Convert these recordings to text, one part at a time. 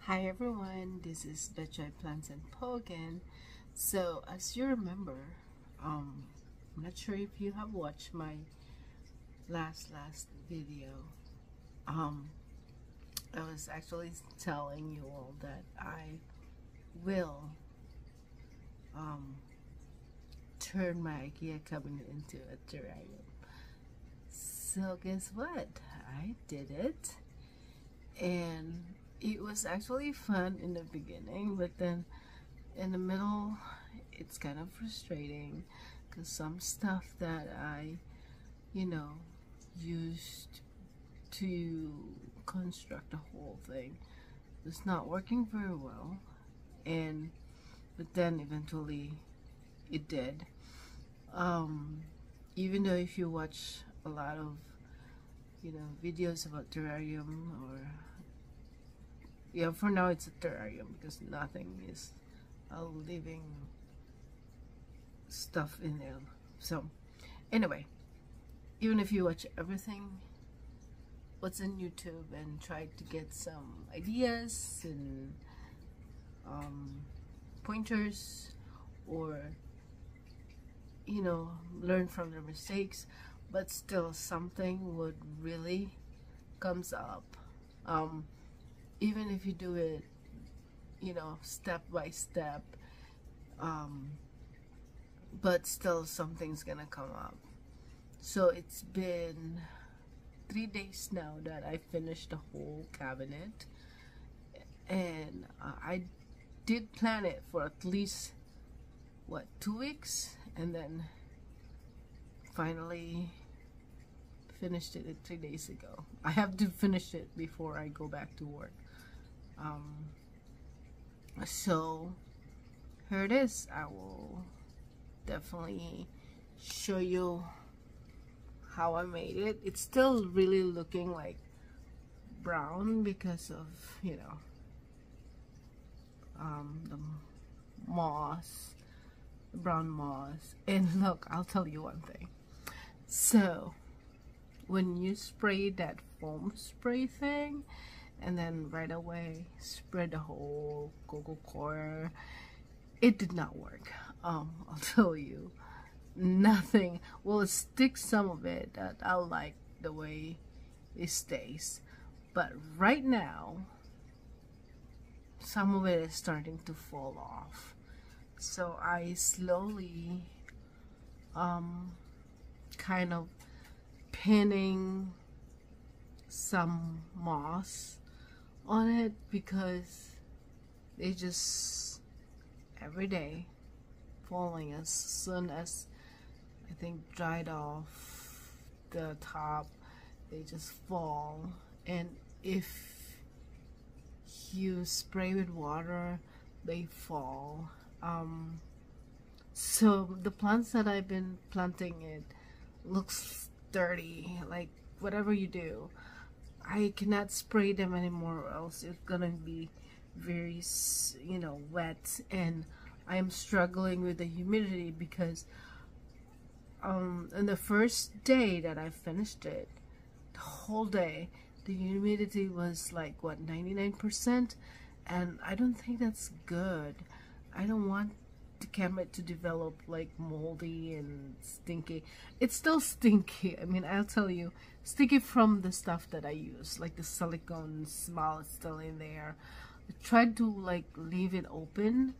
Hi everyone, this is BETCHAY'S Plants and Po again. So as you remember, I'm not sure if you have watched my last video. I was actually telling you all that I will turn my Ikea cabinet into a terrarium. So guess what? I did it, and it was actually fun in the beginning, but then in the middle it's kind of frustrating because some stuff that I used to construct the whole thing was not working very well, but then eventually it did. Even though if you watch a lot of videos about terrarium, or for now it's a terrarium because nothing is a living stuff in there. So anyway, even if you watch everything what's in YouTube and try to get some ideas and pointers, or learn from their mistakes, but still something would really comes up. Even if you do it step by step, but still something's gonna come up. So it's been 3 days now that I finished the whole cabinet, and I did plan it for at least 2 weeks, and then finally finished it 3 days ago. I have to finish it before I go back to work. So here it is. I will definitely show you how I made it. It's still really looking like brown because of the moss, the brown moss. And look, I'll tell you one thing. So when you spray that foam spray thing and then right away spread the whole cocoa coir, it did not work. I'll tell you, nothing. Well, it sticks some of it. That I like the way it stays, but right now some of it is starting to fall off. So I slowly kind of pinning some moss on it, because they just every day falling as soon as I think dried off the top, they just fall. And if you spray with water, they fall. So the plants that I've been planting, it looks dirty. Like whatever you do, I cannot spray them anymore, or else it's gonna be very wet, and I am struggling with the humidity because on the first day that I finished it, the whole day the humidity was like 99%, and I don't think that's good. I don't want the cabinet to develop like moldy and stinky. It's still stinky. I mean, I'll tell you, stinky from the stuff that I use, like the silicone smell is still in there. I tried to like leave it open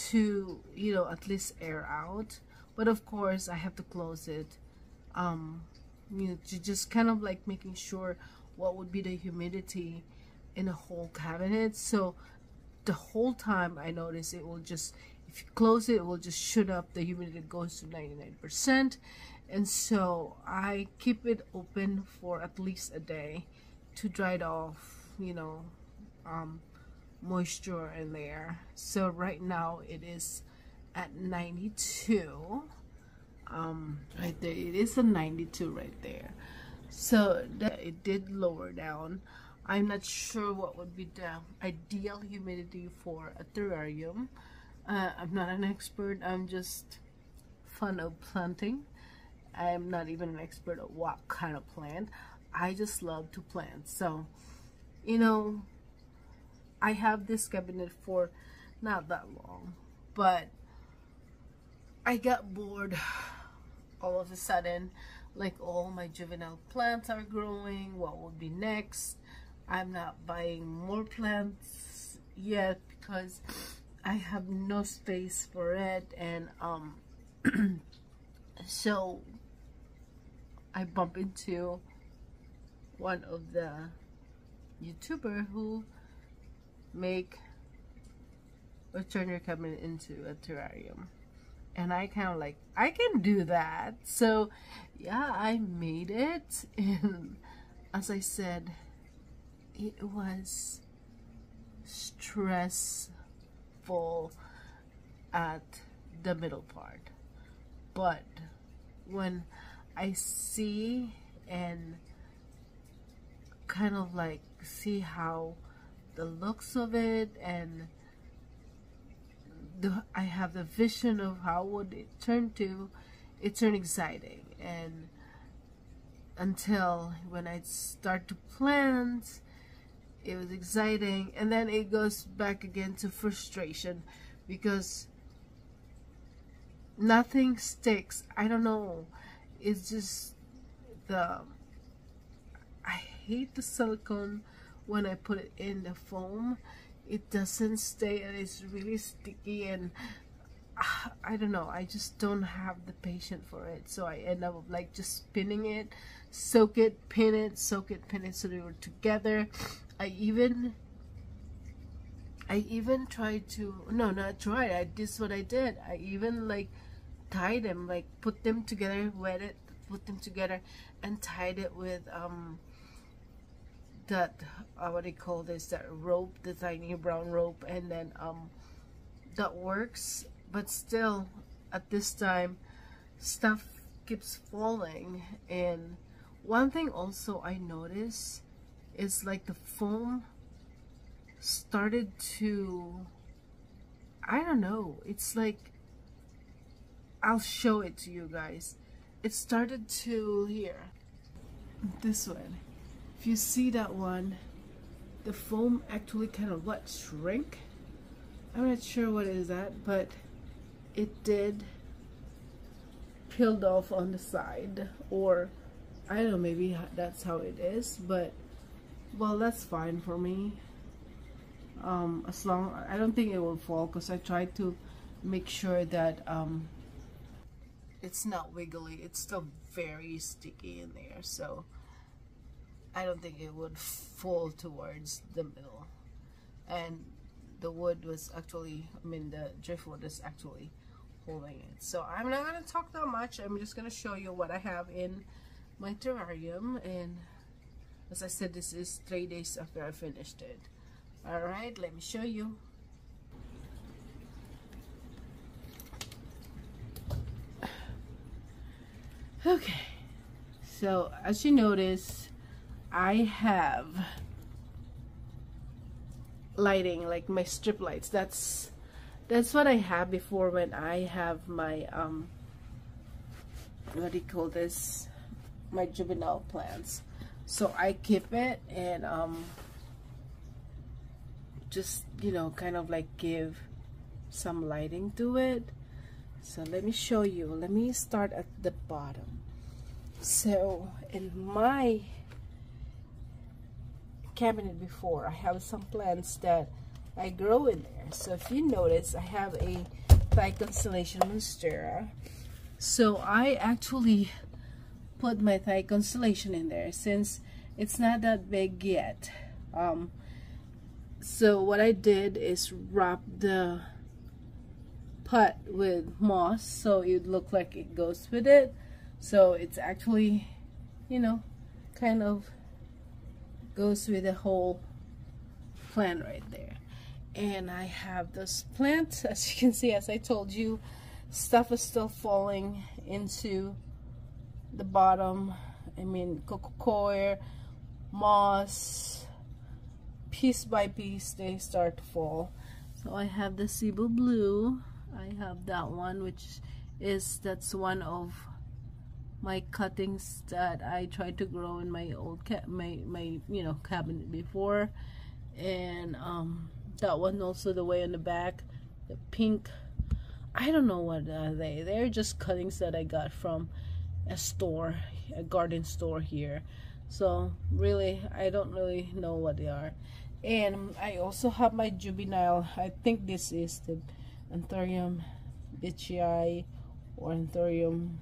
to at least air out, but of course I have to close it to just kind of like making sure what would be the humidity in the whole cabinet. So the whole time I notice it will just, if you close it, it will just shoot up. The humidity goes to 99%, and so I keep it open for at least a day to dry it off, moisture in there. So right now it is at 92. Right there, it is a 92 right there. So it did lower down. I'm not sure what would be the ideal humidity for a terrarium. I'm not an expert. I'm just fond of planting. I'm not even an expert at what kind of plant. I just love to plant. So, I have this cabinet for not that long, but I got bored all of a sudden. Like, all my juvenile plants are growing. What would be next? I'm not buying more plants yet because I have no space for it, and so I bump into one of the YouTuber who make or turn your cabinet into a terrarium, and I kind of like, I can do that. So yeah, I made it, and as I said, it was stressful at the middle part, but when I see and kind of like see how the looks of it, and I have the vision of how would it turn to, it turned exciting. And until when I start to plant, it was exciting, and then it goes back again to frustration because nothing sticks. I don't know, it's just I hate the silicone. When I put it in the foam, it doesn't stay, and it's really sticky, and I don't know, I just don't have the patience for it. So I end up like just spinning it, soak it, pin it, soak it, pin it, so they were together. I even tried to, no, not try, this is what I did. I even like tied them, like put them together, wet it, put them together, and tied it with that what do you call this, that rope, the tiny brown rope, and then that works. But still, at this time, stuff keeps falling. And one thing also I noticed is like the foam started to, I don't know, it's like, I'll show it to you guys. It started to, here, this one. If you see that one, the foam actually kind of what, shrink? I'm not sure what is that, but it did peeled off on the side, or I don't know, maybe that's how it is, but well, that's fine for me. As long, I don't think it will fall, because I tried to make sure that it's not wiggly. It's still very sticky in there, so I don't think it would fall towards the middle. And the wood was actually, I mean, the driftwood is actually holding it. So I'm not going to talk that much. I'm just going to show you what I have in my terrarium. And as I said, this is 3 days after I finished it. Alright, let me show you. Okay, so as you notice, I have lighting, like my strip lights. That's what I have before when I have my what do you call this, my juvenile plants. So I keep it and just, you know, kind of like give some lighting to it. So let me show you. Let me start at the bottom. So in my cabinet before, I have some plants that I grow in there. So if you notice, I have a Thai constellation monstera. So I actually put my Thai constellation in there since it's not that big yet. So what I did is wrap the pot with moss so it look like it goes with it. So it's actually, you know, kind of goes with the whole plant right there. And I have this plant, as you can see, as I told you, stuff is still falling into the bottom. I mean, coco coir, moss, piece by piece they start to fall. So I have the Cebu blue. I have that one, which is, that's one of my cuttings that I tried to grow in my old my you know, cabinet before. and that one also, the way on the back, the pink, I don't know what are they. They're just cuttings that I got from a store, a garden store here. So really, I don't really know what they are. And I also have my juvenile. I think this is the Anthurium BETCHAY'S or Anthurium.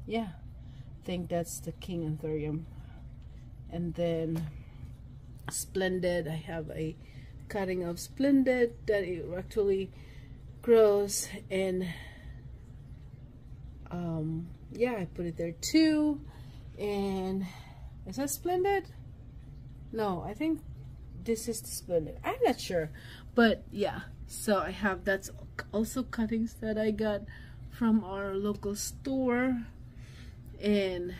Yeah, I think that's the King Anthurium. And then Splendid. I have a cutting of Splendid that it actually grows, and yeah, I put it there too. And is that Splendid? No, I think this is the Splendid. I'm not sure, but yeah. So I have, that's also cuttings that I got from our local store. And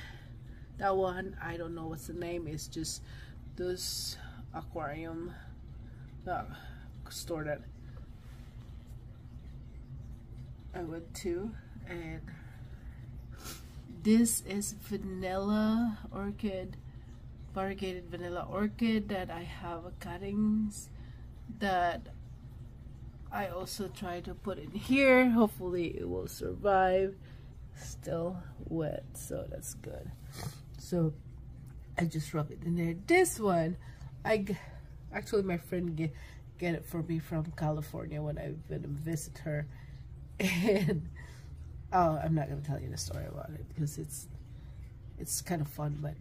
that one, I don't know what's the name. It's just this aquarium store that I went to. And this is vanilla orchid, variegated vanilla orchid, that I have cuttings that I also try to put in here. Hopefully it will survive. Still wet, so that's good. So I just rub it in there. This one, actually my friend get it for me from California when I went to visit her. And oh, I'm not gonna tell you the story about it because it's kind of fun, but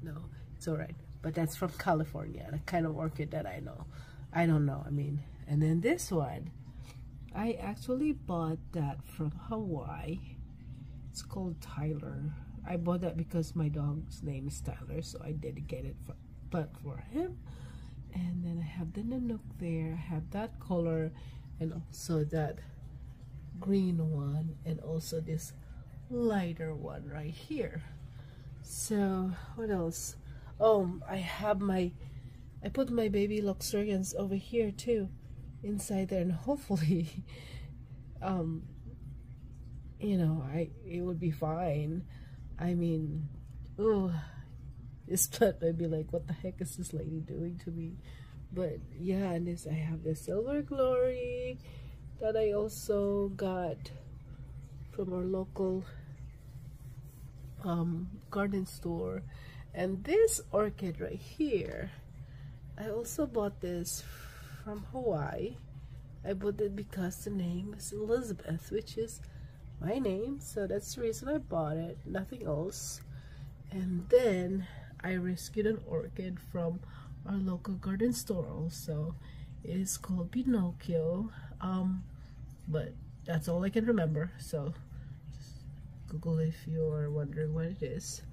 no, it's all right. But that's from California, the kind of orchid that I know. I don't know, I mean. And then this one, I actually bought that from Hawaii. It's called Tyler. I bought that because my dog's name is Tyler, so I dedicated plant for him. And then I have the Nanook there. I have that color, and also that green one, and also this lighter one right here. So what else? Oh, I put my baby Luxurians over here too, inside there, and hopefully you know, it would be fine. I mean, oh, this plant might be like, what the heck is this lady doing to me? But yeah, and this, I have the Silver Glory that I also got from our local garden store. And this orchid right here, I also bought this from Hawaii. I bought it because the name is Elizabeth, which is my name, so that's the reason I bought it, nothing else. And then I rescued an orchid from our local garden store also. It is called Pinocchio, but that's all I can remember, so just Google if you are wondering what it is.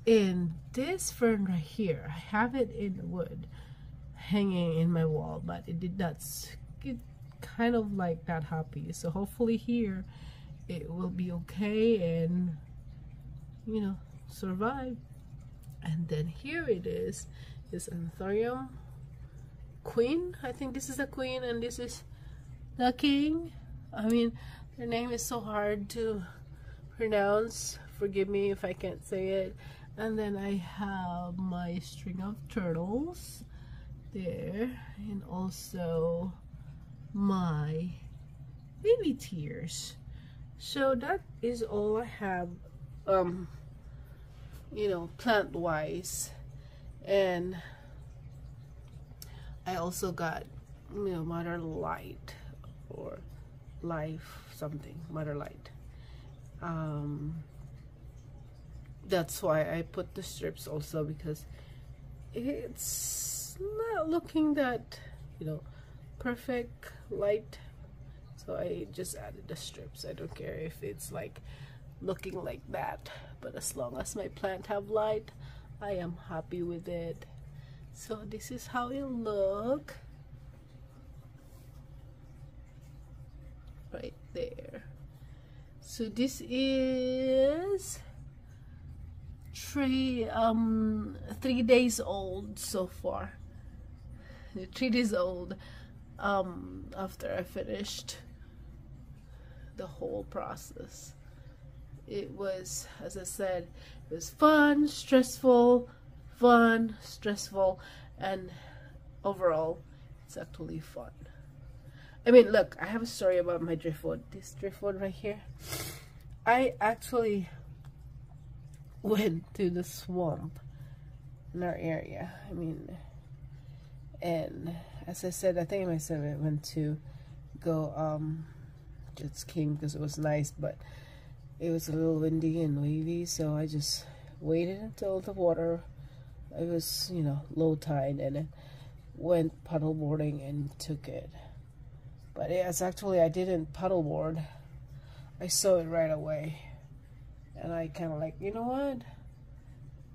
And this fern right here, I have it in wood hanging in my wall, but it did not get kind of like that happy, so hopefully here it will be okay and, you know, survive. And then here it is Anthurium Queen. I think this is the queen and this is the king. I mean, their name is so hard to pronounce, forgive me if I can't say it. And then I have my string of turtles there, and also my baby tears. So that is all I have, you know, plant wise. And I also got, you know, Mother Light or Life something, Mother Light. That's why I put the strips also, because it's not looking that, you know, perfect light. So I just added the strips. I don't care if it's like looking like that, but as long as my plant have light, I am happy with it. So this is how it look right there. So this is 3 days old so far. 3 days old after I finished the whole process. It was, as I said, it was fun, stressful, and overall, it's actually fun. I mean, look, I have a story about my driftwood. This driftwood right here, I actually went to the swamp in our area. I mean, and as I said, I think I said I went to go jet skiing because it was nice, but it was a little windy and wavy, so I just waited until the water, it was, you know, low tide, and then went paddleboarding and took it. But it's actually, I didn't paddleboard. I saw it right away, and I kind of like, you know what,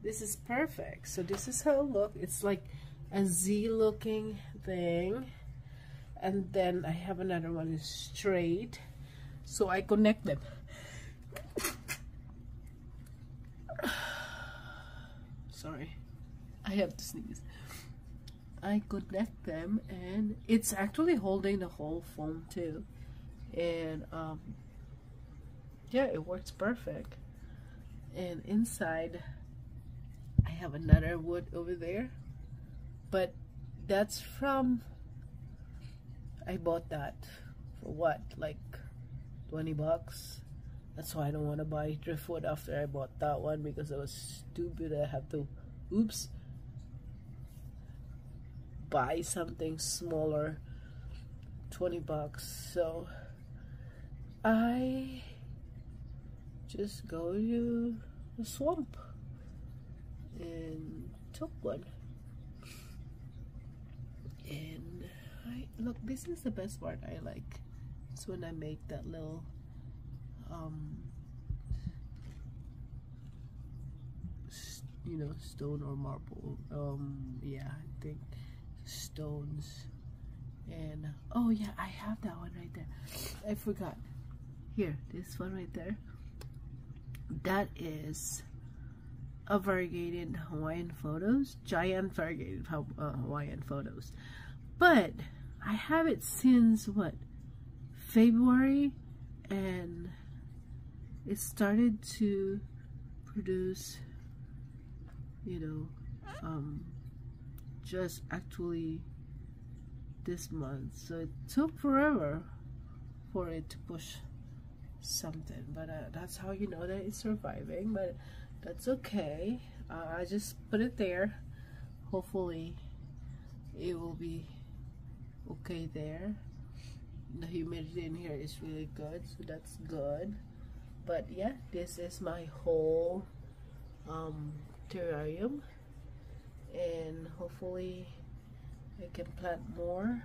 this is perfect. So this is how it looks. It's like a Z looking thing, and then I have another one is straight, so I connect them. Sorry, I have to sneeze. I connect them, and it's actually holding the whole foam too, and yeah, it works perfect. And inside I have another wood over there, but that's from, I bought that for what, like 20 bucks. That's why I don't want to buy driftwood after I bought that one, because it was stupid. I have to, oops, buy something smaller, 20 bucks. So I just go to the swamp and took one. And look, this is the best part I like. It's when I make that little you know, stone or marble, yeah, I think stones. And oh yeah, I have that one right there. I forgot. Here, this one right there, that is a variegated Hawaiian photos, giant variegated Hawaiian photos. But I have it since what, February, and it started to produce, you know, just actually this month. So it took forever for it to push something, but that's how you know that it's surviving. But that's okay. I just put it there. Hopefully it will be okay there. The humidity in here is really good, so that's good. But yeah, this is my whole terrarium, and hopefully I can plant more,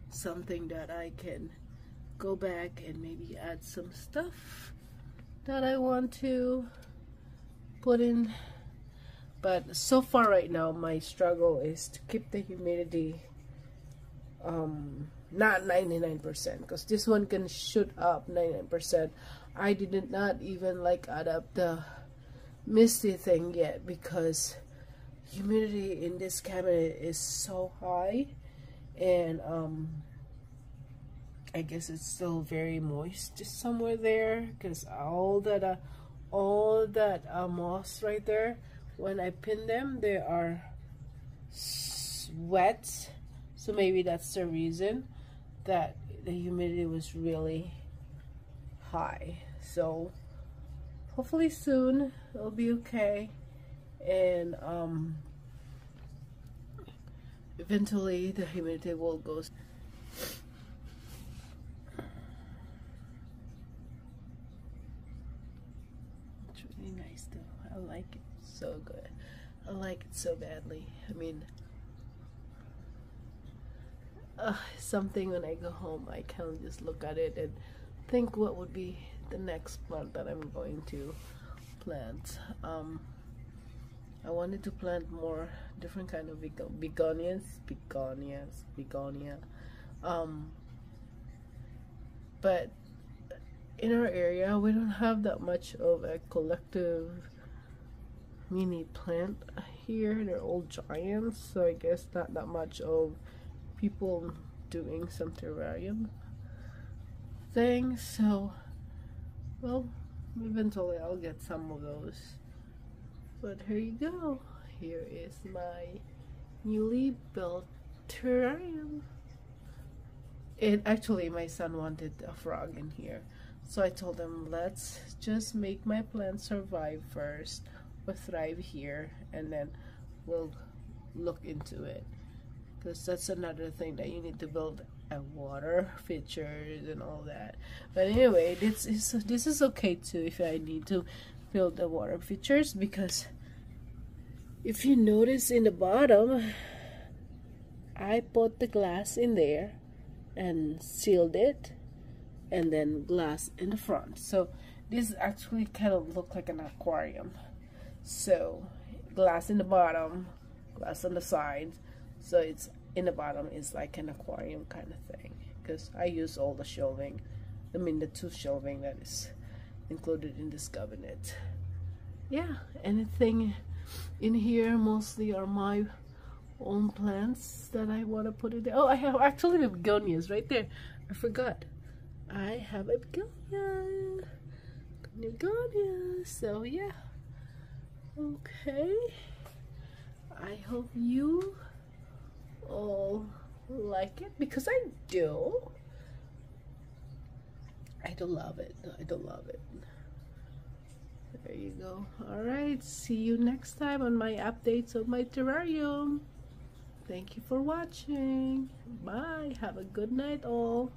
something that I can go back and maybe add some stuff that I want to put in. But so far right now, my struggle is to keep the humidity not 99%, because this one can shoot up 99%. I did not even like add up the misty thing yet, because humidity in this cabinet is so high, and I guess it's still very moist just somewhere there, because all that moss right there, when I pin them, they are wet. So maybe that's the reason that the humidity was really high. So hopefully soon it'll be okay, and eventually the humidity will go. It's really nice though. I like it so good. I like it so badly. I mean, something when I go home, I kind of just look at it and think what would be the next plant that I'm going to plant. I wanted to plant more different kind of begonia. But in our area, we don't have that much of a collective mini plant here. They're all giants, so I guess not that much of people doing some terrarium things. So, well, eventually I'll get some of those. But here you go. Here is my newly built terrarium. And actually my son wanted a frog in here, so I told him, let's just make my plant survive first or thrive here, and then we'll look into it, because that's another thing that you need to build a water features and all that. But anyway, this is okay too if I need to build the water features, because if you notice in the bottom, I put the glass in there and sealed it, and then glass in the front. So this actually kind of look like an aquarium. So glass in the bottom, glass on the sides, so it's in the bottom is like an aquarium kind of thing, because I use all the shelving, I mean the 2 shelving that is included in this cabinet. Yeah, anything in here mostly are my own plants that I want to put in there. Oh, I have actually the begonias right there. I forgot. I have a begonia. So yeah. Okay. I hope you all like it, because I do. I do love it. I do love it. There you go. Alright, see you next time on my updates of my terrarium. Thank you for watching. Bye. Have a good night all.